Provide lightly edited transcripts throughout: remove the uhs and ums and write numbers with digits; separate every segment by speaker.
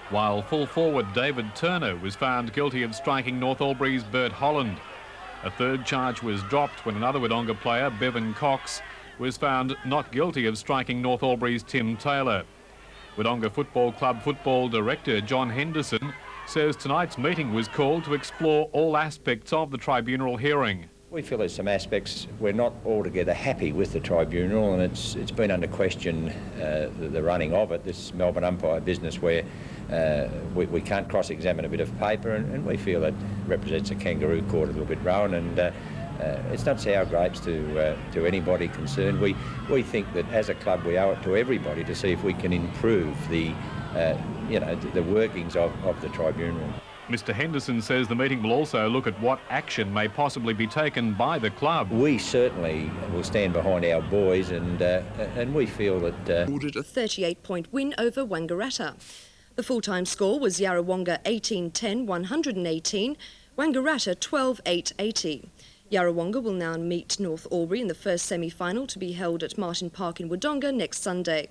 Speaker 1: while full forward David Turner was found guilty of striking North Albury's Bert Holland. A third charge was dropped when another Wodonga player, Bevan Cox, was found not guilty of striking North Albury's Tim Taylor. Wodonga Football Club football director John Henderson says tonight's meeting was called to explore all aspects of the tribunal hearing.
Speaker 2: We feel there's some aspects we're not altogether happy with the tribunal, and it's been under question, the running of it, this Melbourne umpire business where we can't cross-examine a bit of paper, and we feel it represents a kangaroo court a little bit, Rowan, and it's not sour grapes to anybody concerned. We think that as a club we owe it to everybody to see if we can improve the workings of the tribunal.
Speaker 1: Mr Henderson says the meeting will also look at what action may possibly be taken by the club.
Speaker 2: We certainly will stand behind our boys, and we feel that...
Speaker 3: A 38-point win over Wangaratta. The full-time score was Yarrawonga 18-10, 118, Wangaratta 12-8, 80. Yarrawonga will now meet North Albury in the first semi-final to be held at Martin Park in Wodonga next Sunday.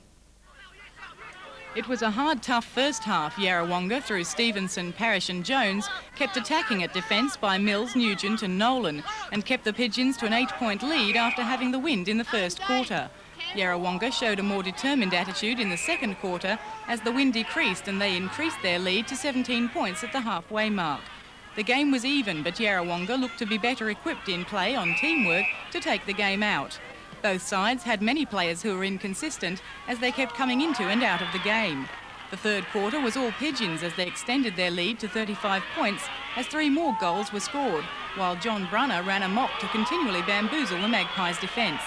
Speaker 4: It was a hard, tough first half. Yarrawonga, through Stevenson, Parrish and Jones, kept attacking at defence by Mills, Nugent and Nolan, and kept the Pigeons to an 8-point lead after having the wind in the first quarter. Yarrawonga showed a more determined attitude in the second quarter as the wind decreased and they increased their lead to 17 points at the halfway mark. The game was even, but Yarrawonga looked to be better equipped in play on teamwork to take the game out. Both sides had many players who were inconsistent as they kept coming into and out of the game. The third quarter was all Pigeons as they extended their lead to 35 points as 3 more goals were scored, while John Brunner ran amok to continually bamboozle the Magpies' defence.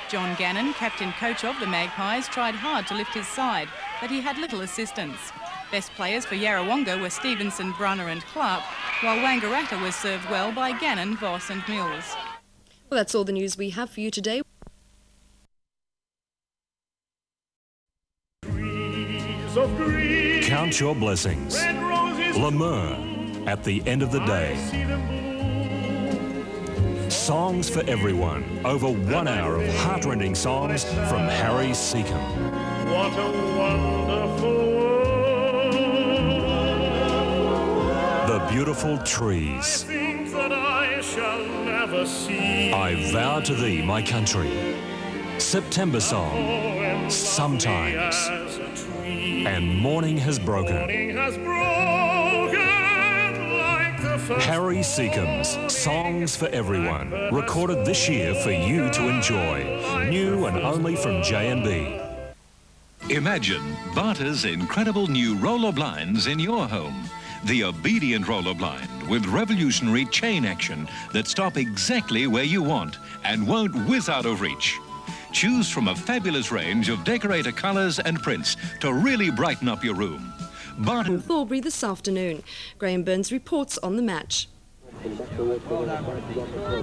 Speaker 4: John Gannon, captain-coach of the Magpies, tried hard to lift his side, but he had little assistance. Best players for Yarrawonga were Stevenson, Brunner and Clark, while Wangaratta was served well by Gannon, Voss and Mills.
Speaker 3: Well, that's all the news we have for you today.
Speaker 5: Count your blessings. Lemur, at the end of the day. Songs for everyone. Over 1 hour of heartrending songs from Harry Seacombe.
Speaker 6: What a wonderful world.
Speaker 5: The beautiful trees.
Speaker 6: Things that I shall never see.
Speaker 5: I vow to thee, my country. September song. Sometimes. And morning has broken. Harry Seacombe's Songs for Everyone, recorded this year for you to enjoy. New and only from J&B.
Speaker 7: Imagine Banter's incredible new roller blinds in your home. The obedient roller blind with revolutionary chain action that stop exactly where you want and won't whiz out of reach. Choose from a fabulous range of decorator colours and prints to really brighten up your room.
Speaker 3: North Albury this afternoon. Graham Burns reports on the match.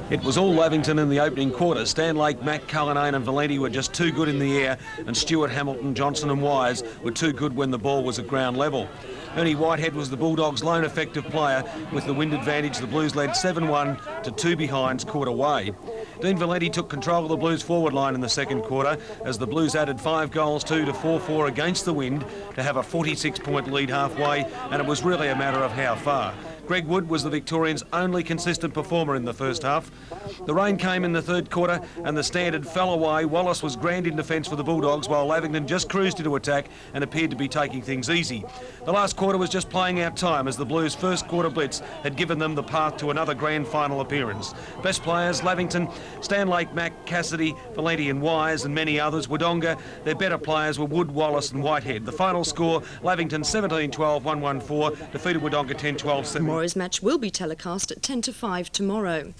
Speaker 8: It was all Lavington in the opening quarter. Stanlake, Mack, Cullinane and Valenti were just too good in the air, and Stewart, Hamilton, Johnson and Wise were too good when the ball was at ground level. Ernie Whitehead was the Bulldogs' lone effective player. With the wind advantage, the Blues led 7-1 to 2 behinds, caught away. Dean Valenti took control of the Blues forward line in the second quarter as the Blues added 5 goals, 2 to 4-4 against the wind to have a 46-point lead halfway, and it was really a matter of how far. Greg Wood was the Victorians' only consistent performer in the first half. The rain came in the third quarter and the standard fell away. Wallace was grand in defence for the Bulldogs while Lavington just cruised into attack and appeared to be taking things easy. The last quarter was just playing out time as the Blues' first quarter blitz had given them the path to another grand final appearance. Best players, Lavington, Stanlake, Mack, Cassidy, Valenti and Wise and many others. Wodonga, their better players were Wood, Wallace and Whitehead. The final score, Lavington 17-12, 1-1-4, defeated Wodonga 10-12.
Speaker 3: Tomorrow's match will be telecast at 10 to 5 tomorrow.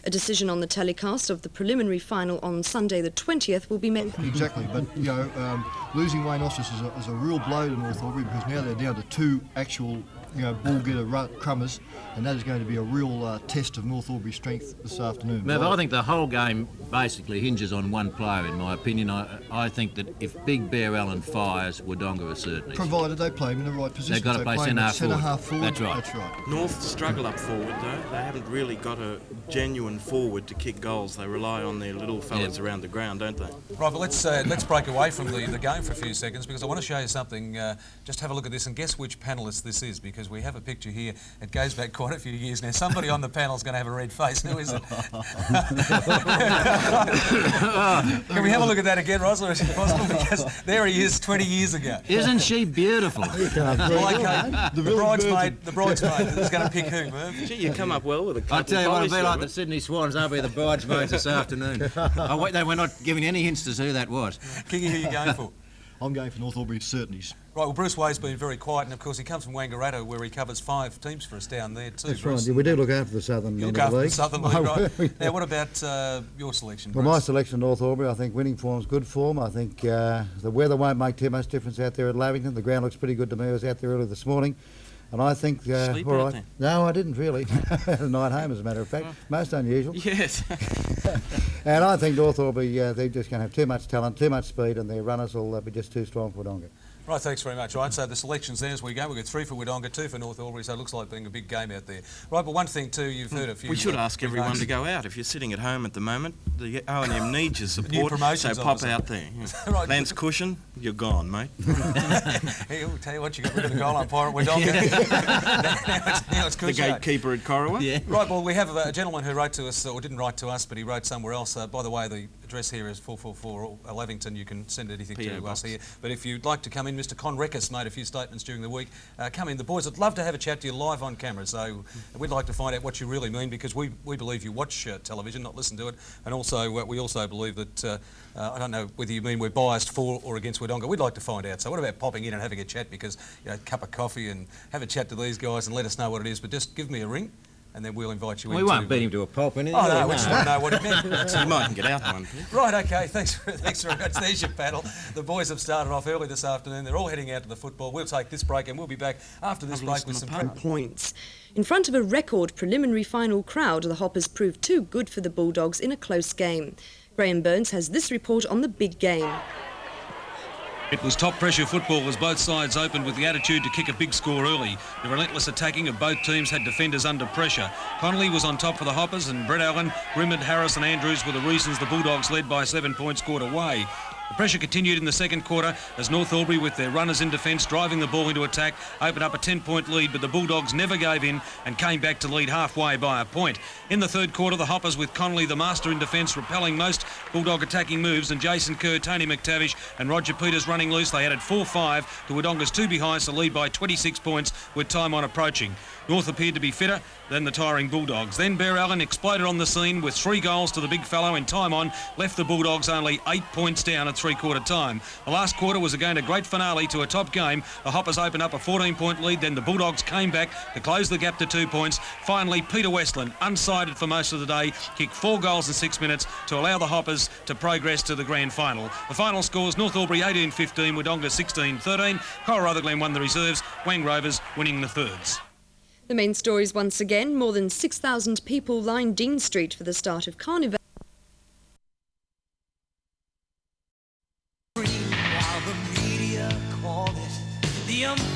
Speaker 3: A decision on the telecast of the preliminary final on Sunday the 20th will be made.
Speaker 9: Exactly, but losing Wayne Ostis is a real blow to North Albury because now they're down to 2 actual ball getter crummers, and that is going to be a real test of North Albury's strength this afternoon.
Speaker 10: Merv, I think the whole game basically hinges on one player, in my opinion. I think that if Big Bear Allen fires, Wodonga are certainly.
Speaker 9: Provided they play him in the right position.
Speaker 10: They've got to play centre half forward.
Speaker 9: That's right.
Speaker 10: That's right.
Speaker 11: North struggle up forward, though. They haven't really got a genuine forward to kick goals. They rely on their little fellas around the ground, don't they?
Speaker 8: Right, but let's break away from the game for a few seconds, because I want to show you something. Just have a look at this and guess which panellist this is, because we have a picture here. It goes back quite a few years now. Somebody on the panel is going to have a red face. Who is it? Can we have a look at that again, Rosler, if possible? Because there he is 20 years ago.
Speaker 10: Isn't she beautiful?
Speaker 8: Well, okay. The bridesmaid is going to pick who, Merv?
Speaker 11: Gee, you come up well with a couple.
Speaker 10: I tell you what, it'll be like the Sydney Swans. They'll be the bridesmaids this afternoon. We're not giving any hints as to who that was.
Speaker 8: Kingy, who are you going for?
Speaker 9: I'm going for North Albury certainties.
Speaker 8: Right, well, Bruce Way's been very quiet, and of course he comes from Wangaratta, where he covers 5 teams for us down there too.
Speaker 12: That's
Speaker 8: Bruce.
Speaker 12: right. We do look after the southern end of the league.
Speaker 8: The southern league, right. Now, what about your selection, Bruce?
Speaker 12: Well, my selection, North Albury, I think winning form's good form. I think the weather won't make too much difference out there at Lavington. The ground looks pretty good to me. I was out there early this morning. And I think,
Speaker 11: Sleep
Speaker 12: all
Speaker 11: out
Speaker 12: right.
Speaker 11: there?
Speaker 12: No, I didn't really. I had a night home, as a matter of fact. Most unusual.
Speaker 11: Yes.
Speaker 12: And I think North Albury, they're just going to have too much talent, too much speed, and their runners will be just too strong for Wodonga.
Speaker 8: Right, thanks very much, Ryan. So the selections there as we go. We've got 3 for Wodonga, 2 for North Albury, so it looks like being a big game out there. Right, but one thing too, you've heard a few...
Speaker 11: We should ask everyone to go out. If you're sitting at home at the moment, the O&M needs your support, so pop out there. Right. Lance Cushion, you're gone, mate.
Speaker 8: Hey, I'll tell you what, you got rid of the goal umpire at Wodonga. now it's
Speaker 11: the gatekeeper at Corowa.
Speaker 8: Yeah. Right, well, we have a gentleman who wrote to us, or didn't write to us, but he wrote somewhere else. By the way, the address here is 444 Lavington. You can send anything to us here. But if you'd like to come in, Mr. Conrekas made a few statements during the week. Come in. The boys would love to have a chat to you live on camera, so we'd like to find out what you really mean, because we believe you watch television, not listen to it. And also, we also believe that, I don't know whether you mean we're biased for or against Wodonga. We'd like to find out. So what about popping in and having a chat, because, a cup of coffee and have a chat to these guys and let us know what it is. But just give me a ring, and then we'll invite you in.
Speaker 10: We won't beat him to a pulp, anything.
Speaker 8: Oh, no, we just want to know what it meant.
Speaker 11: So you might get out one.
Speaker 8: Right, OK, thanks very much. There's your panel. The boys have started off early this afternoon. They're all heading out to the football. We'll take this break, and we'll be back after this break with some
Speaker 3: points. In front of a record preliminary final crowd, the Hoppers proved too good for the Bulldogs in a close game. Graham Burns has this report on the big game.
Speaker 13: It was top-pressure football as both sides opened with the attitude to kick a big score early. The relentless attacking of both teams had defenders under pressure. Connolly was on top for the Hoppers, and Brett Allen, Grimmett, Harris and Andrews were the reasons the Bulldogs led by 7 points scored away. The pressure continued in the second quarter as North Albury, with their runners in defence driving the ball into attack, opened up a 10-point lead, but the Bulldogs never gave in and came back to lead halfway by a point. In the third quarter, the Hoppers, with Connolly the master in defence, repelling most Bulldog attacking moves, and Jason Kerr, Tony McTavish and Roger Peters running loose, they added 4-5 to Wodonga's 2 behinds to lead by 26 points with time on approaching. North appeared to be fitter than the tiring Bulldogs. Then Bear Allen exploded on the scene with 3 goals to the big fellow in time on, left the Bulldogs only 8 points down at three-quarter time. The last quarter was again a great finale to a top game. The Hoppers opened up a 14-point lead, then the Bulldogs came back to close the gap to 2 points. Finally, Peter Westland, unsighted for most of the day, kicked 4 goals in 6 minutes to allow the Hoppers to progress to the grand final. The final scores: North Albury 18-15, Wodonga 16-13. Cora Rutherglen won the reserves, Wang Rovers winning the thirds.
Speaker 3: The main stories once again: more than 6,000 people lined Dean Street for the start of Carnival.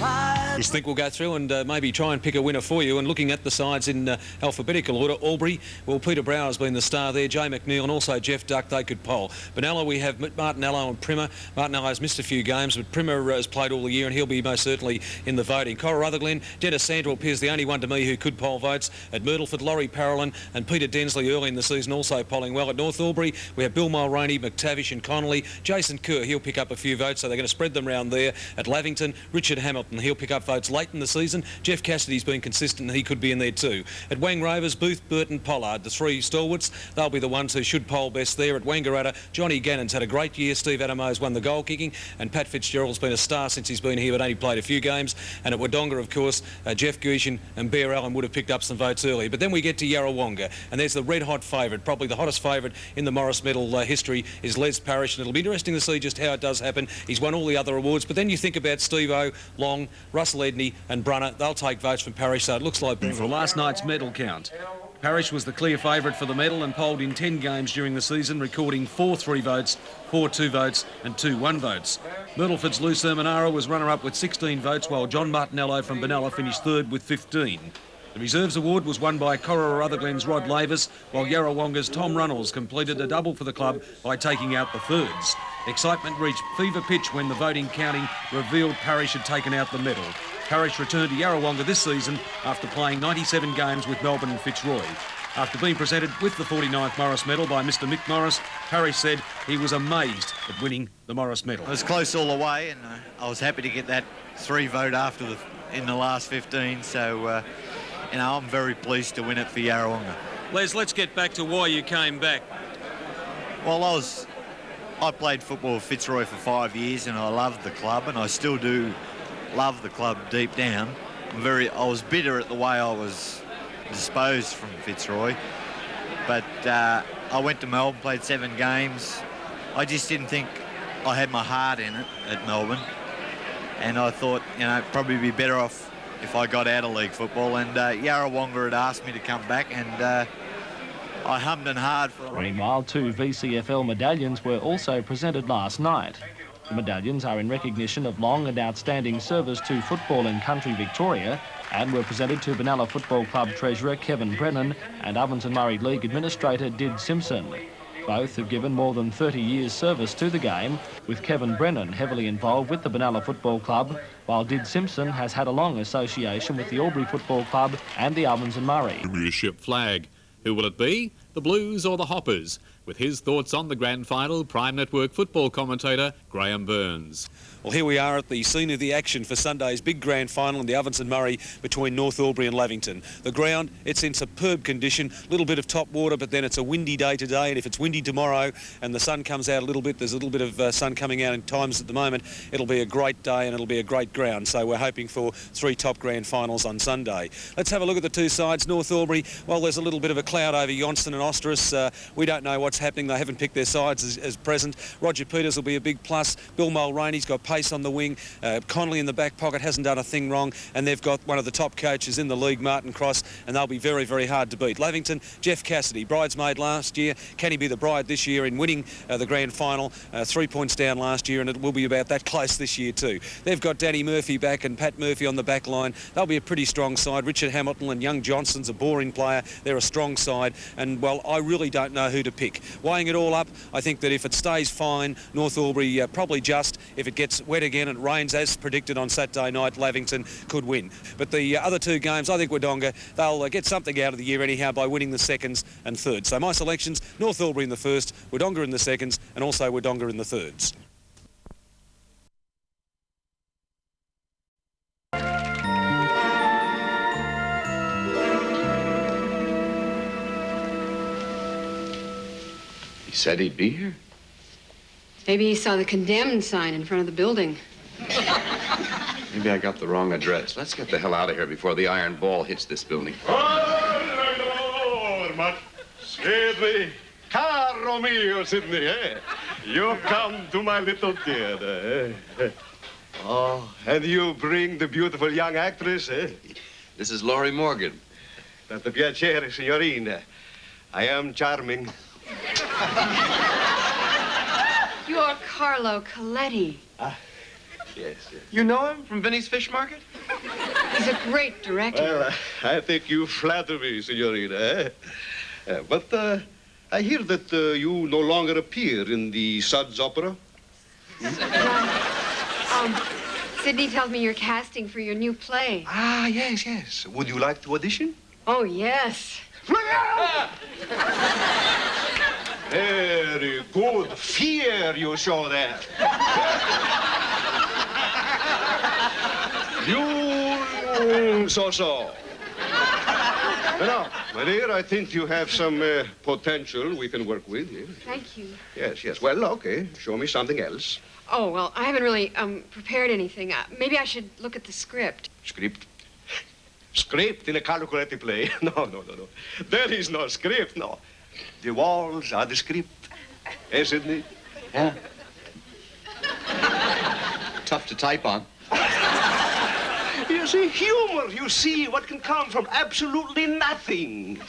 Speaker 13: I just think we'll go through and maybe try and pick a winner for you. And looking at the sides in alphabetical order, Albury, well, Peter Brower has been the star there, Jay McNeil and also Jeff Duck, they could poll. Benalla, we have Martinello and Primer. Martinello has missed a few games, but Primer has played all the year and he'll be most certainly in the voting. Cora Rutherglen, Dennis Sandra appears the only one to me who could poll votes. At Myrtleford, Laurie Parolin and Peter Densley early in the season also polling well. At North Albury, we have Bill Mulroney, McTavish and Connolly. Jason Kerr, he'll pick up a few votes, so they're going to spread them round there. At Lavington, Richard Hamilton, he'll pick up votes late in the season. Jeff Cassidy's been consistent and he could be in there too. At Wang Rovers, Booth, Burton, Pollard, the 3 stalwarts, they'll be the ones who should poll best there. At Wangaratta, Johnny Gannon's had a great year. Steve Adamo's won the goal kicking, and Pat Fitzgerald's been a star since he's been here but only played a few games. And at Wodonga, of course, Jeff Gushin and Bear Allen would have picked up some votes early. But then we get to Yarrawonga, and there's the red hot favourite, probably the hottest favourite in the Morris Medal history, is Les Parrish, and it'll be interesting to see just how it does happen. He's won all the other awards, but then you think about Steve-O
Speaker 8: Long, Russell Edney and Brunner. They'll take votes from Parish, so it looks like for last night's medal count. Parish was the clear favourite for the medal and polled in 10 games during the season, recording 4 3 votes, 4 2 votes and 2 1 votes. Myrtleford's Lou Sermonara was runner-up with 16 votes, while John Martinello from Benalla finished third with 15. The Reserves Award was won by Cora Rutherglen's Rod Lavis, while Yarrawonga's Tom Runnels completed a double for the club by taking out the thirds. Excitement reached fever pitch when the voting counting revealed Parish had taken out the medal. Parish returned to Yarrawonga this season after playing 97 games with Melbourne and Fitzroy. After being presented with the 49th Morris Medal by Mr Mick Morris, Parish said he was amazed at winning the Morris Medal.
Speaker 14: It was close all the way, and I was happy to get that 3 vote in the last 15, so you know, I'm very pleased to win it for Yarrawonga.
Speaker 8: Les, let's get back to why you came back.
Speaker 14: Well, I played football with Fitzroy for 5 years, and I loved the club, and I still do love the club deep down. I was bitter at the way I was disposed from Fitzroy, but I went to Melbourne, played 7 games. I just didn't think I had my heart in it at Melbourne, and I thought, you know, it'd probably be better off if I got out of league football, and Yarrawonga had asked me to come back, and I hummed and hawed for a while.
Speaker 15: Meanwhile, 2 VCFL medallions were also presented last night. The medallions are in recognition of long and outstanding service to football in country Victoria and were presented to Benalla Football Club treasurer Kevin Brennan and Ovens and Murray League administrator Did Simpson. Both have given more than 30 years' service to the game, with Kevin Brennan heavily involved with the Benalla Football Club, while Did Simpson has had a long association with the Albury Football Club and the Ovens and Murray.
Speaker 1: Premiership flag. Who will it be? The Blues or the Hoppers? With his thoughts on the grand final, Prime Network football commentator Graham Burns.
Speaker 8: Well, here we are at the scene of the action for Sunday's big grand final in the Ovens and Murray between North Albury and Lavington. The ground, it's in superb condition, a little bit of top water, but then it's a windy day today, and if it's windy tomorrow and the sun comes out a little bit, there's a little bit of sun coming out in times at the moment, it'll be a great day and it'll be a great ground. So we're hoping for 3 top grand finals on Sunday. Let's have a look at the 2 sides. North Albury, well, there's a little bit of a cloud over Johnston and Osterus. We don't know what's happening. They haven't picked their sides as present. Roger Peters will be a big plus. Bill Mulroney's got pace on the wing. Connolly in the back pocket hasn't done a thing wrong, and they've got one of the top coaches in the league, Martin Cross, and they'll be very, very hard to beat. Lavington, Jeff Cassidy, bridesmaid last year. Can he be the bride this year in winning the grand final? 3 points down last year, and it will be about that close this year too. They've got Danny Murphy back and Pat Murphy on the back line. They'll be a pretty strong side. Richard Hamilton and young Johnson's a boring player. They're a strong side, and well, I really don't know who to pick. Weighing it all up, I think that if it stays fine, North Albury probably just. If it gets wet again and rains as predicted on Saturday night, Lavington could win. But the other 2 games, I think Wodonga, they'll get something out of the year anyhow by winning the seconds and thirds. So my selections, North Albury in the first, Wodonga in the seconds, and also Wodonga in the thirds.
Speaker 16: He said he'd be here.
Speaker 17: Maybe he saw the condemned sign in front of the building.
Speaker 16: Maybe I got the wrong address. Let's get the hell out of here before the iron ball hits this building.
Speaker 6: Sidney, caro mio, Sidney, eh? You come to my little theater, eh? Oh, and you bring the beautiful young actress, eh?
Speaker 16: This is Laurie Morgan.
Speaker 6: Tanto piacere, signorina. I am charming.
Speaker 17: You're Carlo Coletti.
Speaker 6: Ah, yes, yes.
Speaker 16: You know him from Vinny's Fish Market?
Speaker 17: He's a great director.
Speaker 6: Well, I think you flatter me, signorina, eh? But I hear that you no longer appear in the Suds opera.
Speaker 17: Sidney tells me you're casting for your new play.
Speaker 6: Ah, yes, yes. Would you like to audition?
Speaker 17: Oh, yes.
Speaker 6: Very good. Fear you show there. You so. Now, my dear, I think you have some potential we can work with. Yes.
Speaker 17: Thank you.
Speaker 6: Yes, yes. Well, okay. Show me something else.
Speaker 17: Oh, well, I haven't really prepared anything. Maybe I should look at the script.
Speaker 6: Script? Script in a Carlo Coletti play? No. There is no script, no. The walls are the script. Eh, Sidney?
Speaker 16: Yeah. Tough to type on.
Speaker 6: You see, humor, you see, what can come from absolutely nothing.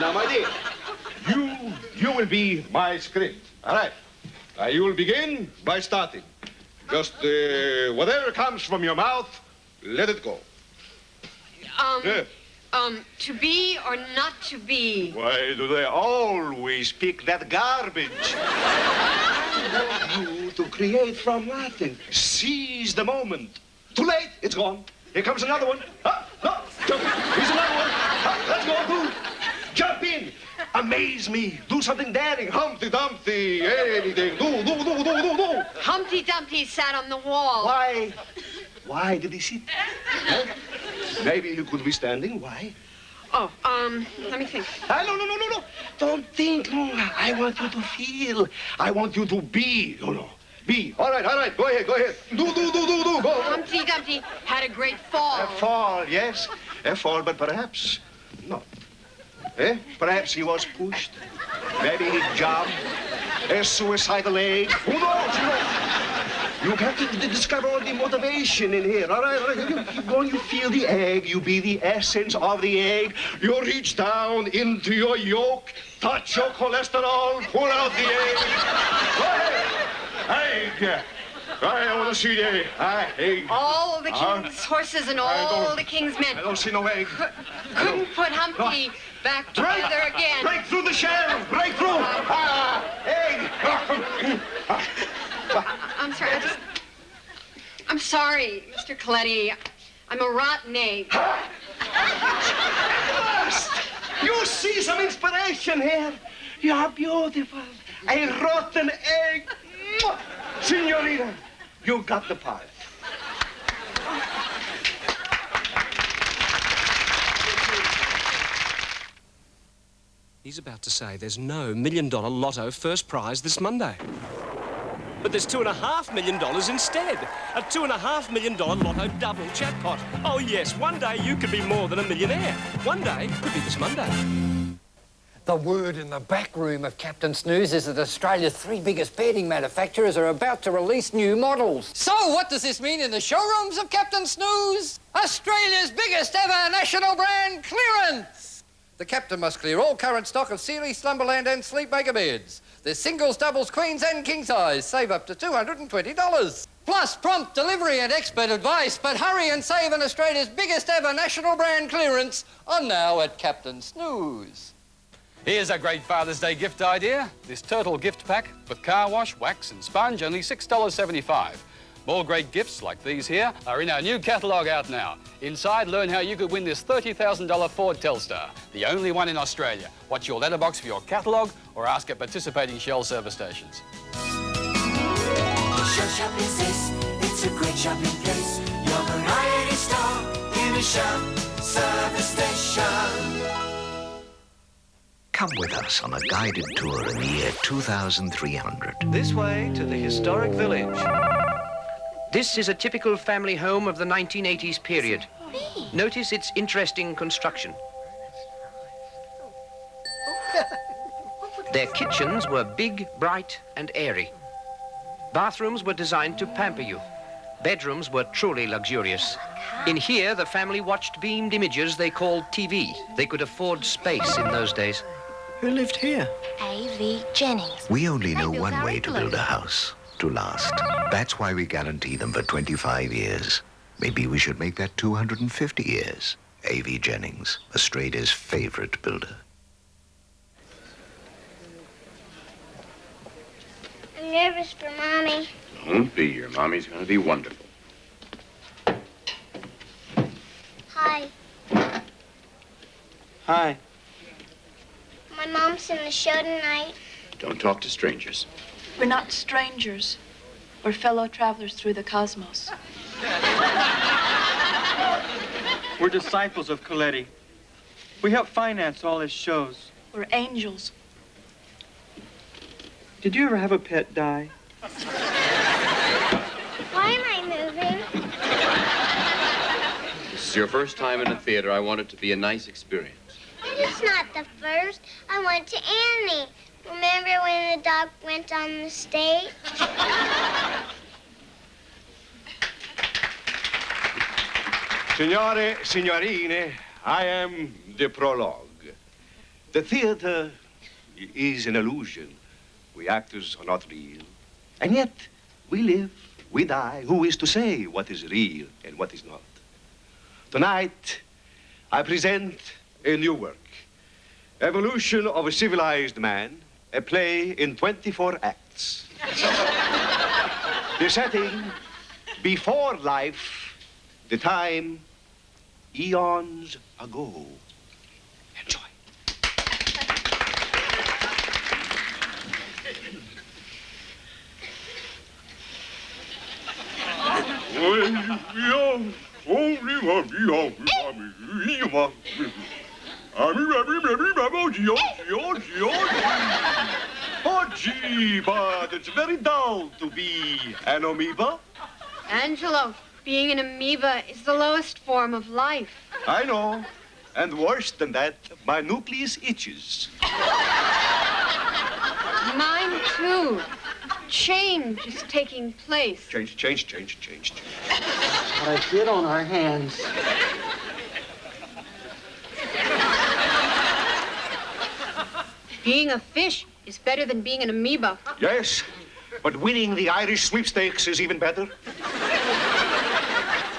Speaker 6: Now, my dear, you will be my script. All right. You will begin by starting. Just whatever comes from your mouth, let it go.
Speaker 17: To be or not to be?
Speaker 6: Why do they always pick that garbage? I want you to create from nothing. Seize the moment. Too late, it's gone. Here comes another one. No, jump in. Here's another one. Let's go, do. Jump in. Amaze me. Do something daring. Humpty Dumpty. Anything. Do.
Speaker 17: Humpty Dumpty sat on the wall.
Speaker 6: Why? Why did he sit? Huh? Maybe he could be standing. Why?
Speaker 17: Oh, let me think.
Speaker 6: No. Don't think. No, I want you to feel. I want you to be. No. Be. All right. Go ahead. Do. Go.
Speaker 17: Humpty Dumpty had a great fall.
Speaker 6: A fall, yes. A fall, but perhaps not. Perhaps he was pushed. Maybe he jumped. A suicidal egg. Who knows? You have to discover the motivation in here. All right. You feel the egg. You be the essence of the egg. You reach down into your yolk, touch your cholesterol, pull out the egg. Go ahead. Egg. I want to see the egg.
Speaker 17: All the king's horses and all the king's men.
Speaker 6: I don't see no egg.
Speaker 17: Couldn't put Humpty back together again.
Speaker 6: Break through the shell. Break through. Egg.
Speaker 17: I'm sorry. I'm sorry, Mr. Coletti. I'm a rotten egg.
Speaker 6: You see some inspiration here. You are beautiful. A rotten egg. Signorina, you got the part.
Speaker 18: He's about to say there's no $1 million lotto first prize this Monday. But there's $2.5 million instead. A $2.5 million lotto double jackpot. Oh, yes, one day you could be more than a millionaire. One day could be this Monday.
Speaker 19: The word in the back room of Captain Snooze is that Australia's 3 biggest bedding manufacturers are about to release new models. So what does this mean in the showrooms of Captain Snooze? Australia's biggest ever national brand clearance! The Captain must clear all current stock of Sealy, Slumberland and Sleepmaker beds. There's singles, doubles, queens and king size. Save up to $220. Plus prompt delivery and expert advice. But hurry and save on Australia's biggest ever national brand clearance on now at Captain Snooze.
Speaker 20: Here's a great Father's Day gift idea. This turtle gift pack with car wash, wax and sponge, only $6.75. More great gifts like these here are in our new catalogue out now. Inside, learn how you could win this $30,000 Ford Telstar, the only one in Australia. Watch your letterbox for your catalogue or ask at participating Shell service stations.
Speaker 21: Shell Shop is this, it's a great shopping place. Your variety store in a Shell service station.
Speaker 22: Come with us on a guided tour in the year 2300.
Speaker 23: This way to the historic village. This is a typical family home of the 1980s period. Notice its interesting construction. Their kitchens were big, bright, and airy. Bathrooms were designed to pamper you. Bedrooms were truly luxurious. In here, the family watched beamed images they called TV. They could afford space in those days.
Speaker 22: Who lived here?
Speaker 21: A.V. Jennings.
Speaker 22: We only know one way to build a house, to last. That's why we guarantee them for 25 years. Maybe we should make that 250 years. A.V. Jennings, Australia's favorite builder.
Speaker 24: I'm nervous for Mommy.
Speaker 16: Don't be. Your mommy's going to be wonderful.
Speaker 24: Hi.
Speaker 25: Hi.
Speaker 24: My mom's in the show tonight.
Speaker 16: Don't talk to strangers.
Speaker 26: We're not strangers. We're fellow travelers through the cosmos.
Speaker 25: We're disciples of Coletti. We help finance all his shows.
Speaker 26: We're angels.
Speaker 25: Did you ever have a pet die?
Speaker 24: Why am I moving?
Speaker 16: This is your first time in a theater. I want it to be a nice experience.
Speaker 24: It's not the first. I went to Annie. Remember when the dog went on the stage?
Speaker 6: Signore, signorine, I am the prologue. The theater is an illusion. We actors are not real. And yet, we live, we die. Who is to say what is real and what is not? Tonight, I present a new work. Evolution of a Civilized Man, a play in 24 acts. The setting, before life, the time, eons ago. Enjoy. Oh, gee, but it's very dull to be an amoeba.
Speaker 17: Angelo, being an amoeba is the lowest form of life.
Speaker 6: I know. And worse than that, my nucleus itches.
Speaker 17: Mine, too. Change is taking place.
Speaker 6: Change.
Speaker 19: What I did on our hands.
Speaker 17: Being a fish is better than being an amoeba.
Speaker 6: Yes, but winning the Irish sweepstakes is even better.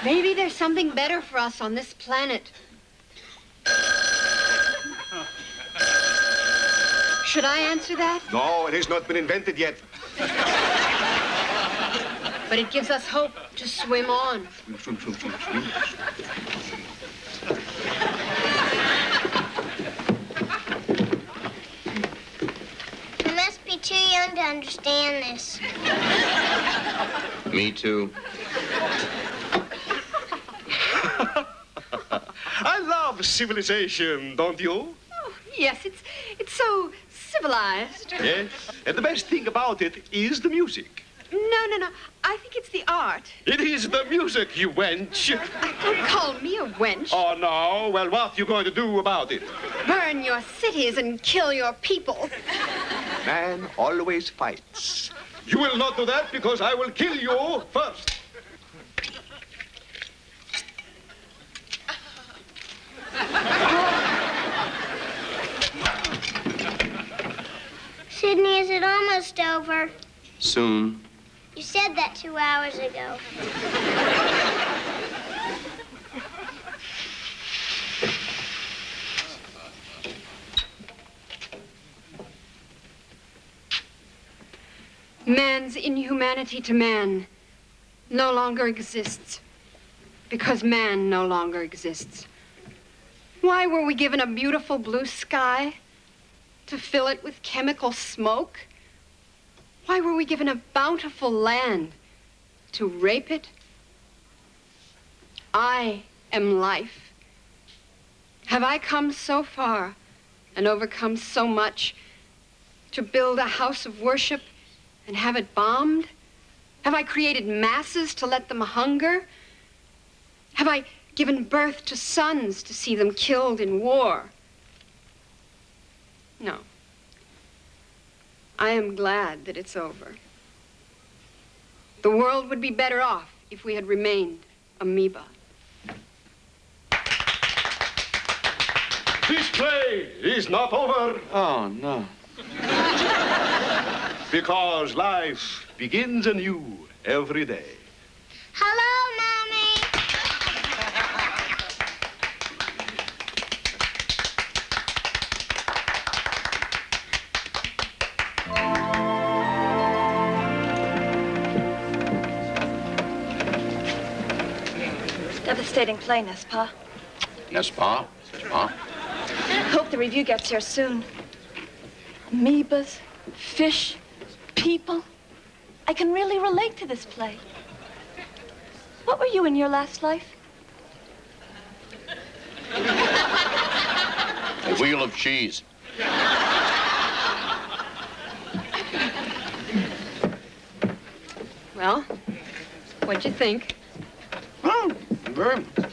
Speaker 17: Maybe there's something better for us on this planet. Should I answer that?
Speaker 6: No, it has not been invented yet.
Speaker 17: But it gives us hope to swim on.
Speaker 6: Swim.
Speaker 24: You must be too young to understand this.
Speaker 16: Me too.
Speaker 6: I love civilization, don't you?
Speaker 17: Oh, yes, it's so civilized.
Speaker 6: Yes, and the best thing about it is the music.
Speaker 17: No. I think it's the art.
Speaker 6: It is the music, you wench.
Speaker 17: Don't call me a wench.
Speaker 6: Oh, no. Well, what you going to do about it?
Speaker 17: Burn your cities and kill your people.
Speaker 6: Man always fights. You will not do that because I will kill you first.
Speaker 24: Sydney, is it almost over?
Speaker 16: Soon.
Speaker 24: You said that 2 hours ago.
Speaker 17: Man's inhumanity to man no longer exists because man no longer exists. Why were we given a beautiful blue sky to fill it with chemical smoke? Why were we given a bountiful land to rape it? I am life. Have I come so far and overcome so much to build a house of worship and have it bombed? Have I created masses to let them hunger? Have I given birth to sons to see them killed in war? No. I am glad that it's over. The world would be better off if we had remained amoeba.
Speaker 6: This play is not over.
Speaker 16: Oh, no.
Speaker 6: Because life begins anew every day.
Speaker 24: Hello, Mommy.
Speaker 26: Devastating play, n'est-ce pas?
Speaker 16: N'est-ce pas?
Speaker 26: Hope the review gets here soon. Amoebas, fish, people. I can really relate to this play. What were you in your last life?
Speaker 16: A wheel of cheese.
Speaker 17: Well, what'd you think?
Speaker 16: Oh, very good.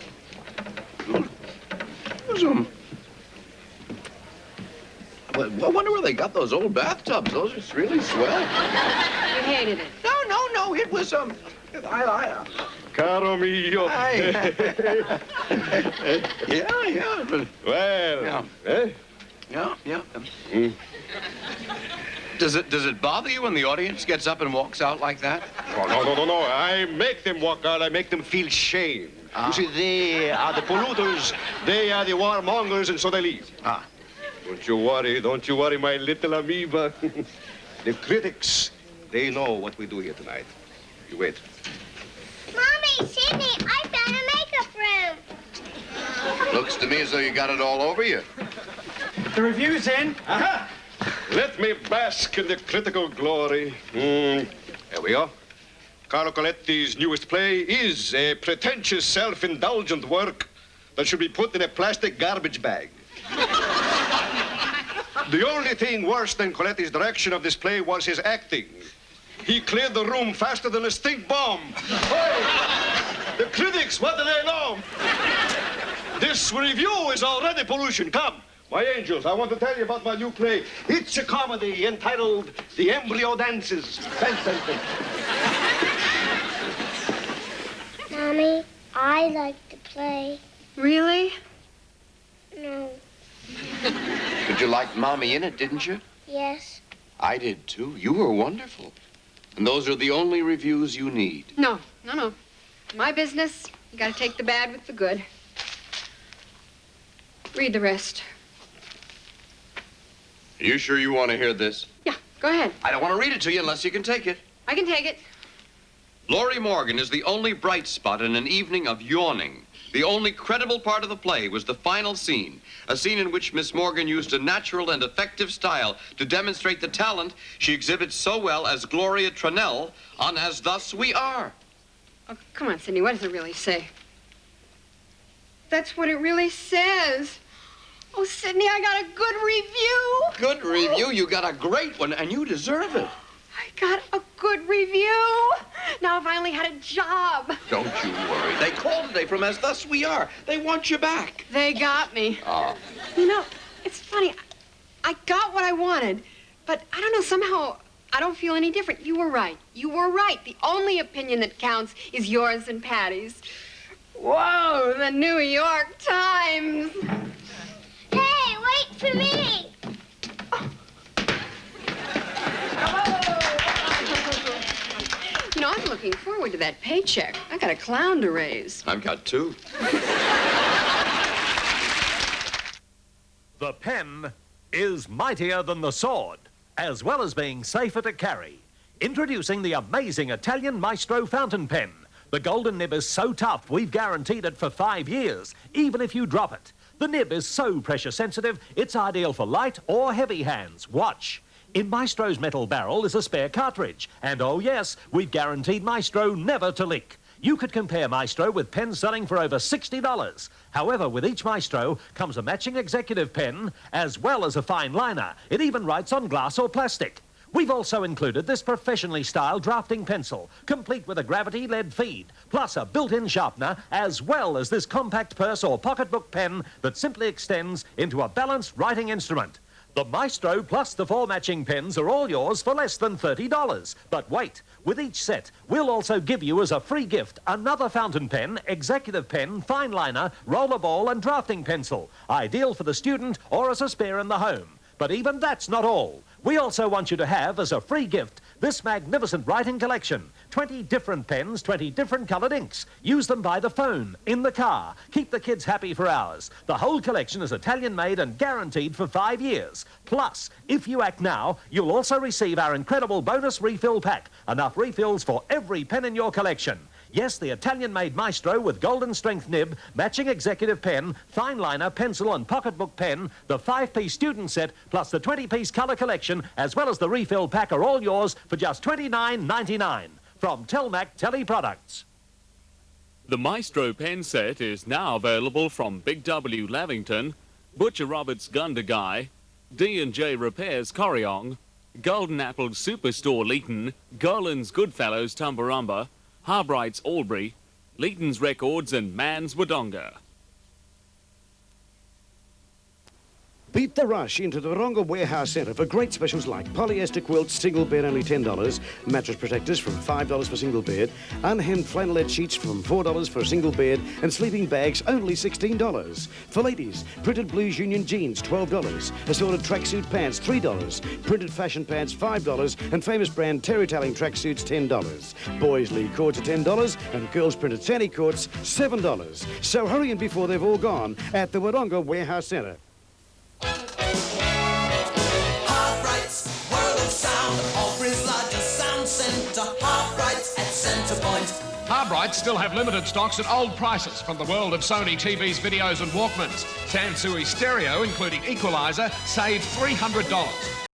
Speaker 16: I wonder where they got those old bathtubs. Those are really swell.
Speaker 17: You hated it.
Speaker 16: No. It was,
Speaker 6: Caro mio.
Speaker 16: Yeah.
Speaker 6: Well,
Speaker 16: Yeah. Does it bother you when the audience gets up and walks out like that?
Speaker 6: Oh, no. I make them walk out. I make them feel shame. You see, they are the polluters. They are the warmongers, and so they leave. Don't you worry, my little amoeba. The critics, they know what we do here tonight. You wait.
Speaker 24: Mommy, Sydney, I found a makeup room.
Speaker 16: Looks to me as though you got it all over you.
Speaker 25: The review's in.
Speaker 6: Aha! Let me bask in the critical glory. There we go. Carlo Coletti's newest play is a pretentious, self-indulgent work that should be put in a plastic garbage bag. The only thing worse than Coletti's direction of this play was his acting. He cleared the room faster than a stink bomb. Hey, the critics, what do they know? This review is already pollution. Come, my angels, I want to tell you about my new play. It's a comedy entitled The Embryo Dances.
Speaker 24: Mommy, I like to play.
Speaker 17: Really?
Speaker 24: No.
Speaker 16: But you liked Mommy in it, didn't you?
Speaker 24: Yes.
Speaker 16: I did, too. You were wonderful. And those are the only reviews you need.
Speaker 17: No. My business, you gotta take the bad with the good. Read the rest.
Speaker 16: Are you sure you want to hear this?
Speaker 17: Yeah, go ahead.
Speaker 16: I don't want to read it to you unless you can take it.
Speaker 17: I can take it.
Speaker 16: Laurie Morgan is the only bright spot in an evening of yawning. The only credible part of the play was the final scene, a scene in which Miss Morgan used a natural and effective style to demonstrate the talent she exhibits so well as Gloria Tranell on As Thus We Are.
Speaker 17: Oh, come on, Sidney, what does it really say? That's what it really says. Oh, Sidney, I got a good review.
Speaker 16: Good review? You got a great one, and you deserve it.
Speaker 17: I got a good review. Now if I only had a job.
Speaker 16: Don't you worry. They called today from As Thus We Are. They want you back.
Speaker 17: They got me.
Speaker 16: Oh.
Speaker 17: You know, it's funny. I got what I wanted, but I don't know, somehow I don't feel any different. You were right. The only opinion that counts is yours and Patty's. Whoa, the New York Times.
Speaker 24: Hey, wait for me.
Speaker 17: You know, I'm looking forward to that paycheck. I got a clown to raise.
Speaker 16: I've got two.
Speaker 2: The pen is mightier than the sword, as well as being safer to carry. Introducing the amazing Italian Maestro fountain pen. The golden nib is so tough, we've guaranteed it for 5 years, even if you drop it. The nib is so pressure sensitive, it's ideal for light or heavy hands. Watch. In Maestro's metal barrel is a spare cartridge. And oh yes, we've guaranteed Maestro never to leak. You could compare Maestro with pens selling for over $60. However, with each Maestro comes a matching executive pen, as well as a fine liner. It even writes on glass or plastic. We've also included this professionally styled drafting pencil, complete with a gravity lead feed, plus a built-in sharpener, as well as this compact purse or pocketbook pen that simply extends into a balanced writing instrument. The Maestro plus the 4 matching pens are all yours for less than $30. But wait, with each set, we'll also give you as a free gift another fountain pen, executive pen, fine liner, roller ball and drafting pencil, ideal for the student or as a spare in the home. But even that's not all. We also want you to have, as a free gift, this magnificent writing collection. 20 different pens, 20 different coloured inks. Use them by the phone, in the car. Keep the kids happy for hours. The whole collection is Italian-made and guaranteed for 5 years. Plus, if you act now, you'll also receive our incredible bonus refill pack. Enough refills for every pen in your collection. Yes, the Italian-made Maestro with golden strength nib, matching executive pen, fine liner, pencil and pocketbook pen, the 5-piece student set, plus the 20-piece colour collection, as well as the refill pack are all yours for just $29.99 from Telmac Teleproducts.
Speaker 4: The Maestro pen set is now available from Big W Lavington, Butcher Roberts Gundagai, D&J Repairs Corryong, Golden Apple Superstore Leeton, Golan's Goodfellows Tumbarumba, Harbright's Albury, Leighton's Records and Mann's Wodonga.
Speaker 5: Beat the rush into the Wodonga Warehouse Centre for great specials like polyester quilts, single bed only $10, mattress protectors from $5 for single bed, unhemmed flannelette sheets from $4 for a single bed, and sleeping bags only $16. For ladies, printed Blues Union jeans $12, assorted tracksuit pants $3, printed fashion pants $5, and famous brand terry-telling tracksuits $10. Boys Lee cords are $10, and girls printed Santa cords $7. So hurry in before they've all gone at the Wodonga Warehouse Centre.
Speaker 21: Harbrights, world of sound, Albury's largest sound centre. Harbrights at Centre Point.
Speaker 7: Harbrights still have limited stocks at old prices from the world of Sony TVs, videos and Walkmans. Sansui stereo, including equaliser, save $300.